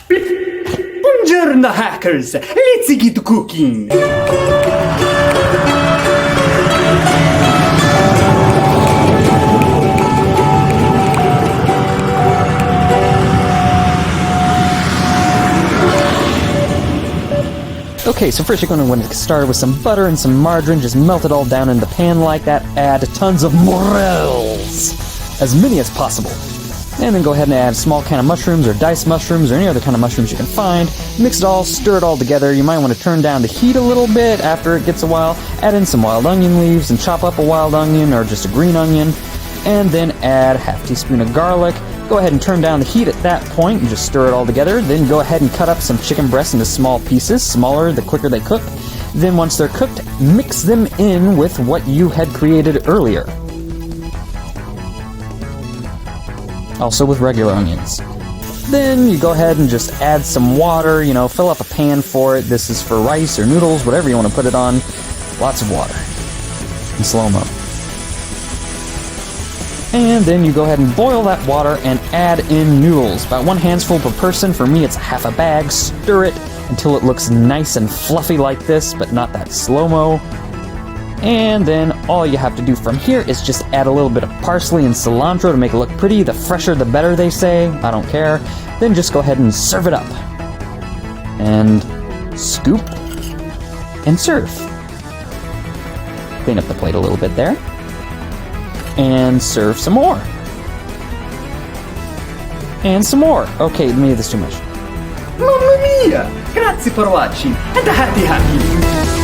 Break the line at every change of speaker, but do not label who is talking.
Buongiorno hackers, let's get cooking!
Okay, so first you're going to want to get started with some butter and some margarine, just melt it all down in the pan like that, add tons of morels, as many as possible. And then go ahead and add a small can of mushrooms or diced mushrooms or any other kind of mushrooms you can find. Mix it all, stir it all together. You might want to turn down the heat a little bit after it gets a while. Add in some wild onion leaves and chop up a wild onion or just a green onion. And then add a half teaspoon of garlic. Go ahead and turn down the heat at that point and just stir it all together. Then go ahead and cut up some chicken breasts into small pieces. Smaller, the quicker they cook. Then once they're cooked, mix them in with what you had created earlier. Also with regular onions. Then you go ahead and just add some water, fill up a pan for it. This is for rice or noodles, whatever you want to put it on. Lots of water. In slow-mo. And then you go ahead and boil that water and add in noodles. About 1 handful per person. For me, it's half a bag. Stir it until it looks nice and fluffy like this, but not that slow-mo. And then all you have to do from here is just add a little bit of parsley and cilantro to make it look pretty. The fresher the better, they say. I don't care. Then just go ahead and serve it up. And scoop and serve. Clean up the plate a little bit there. And serve some more. And some more. Okay, maybe that's too much.
Mamma mia! Grazie for watching and happy!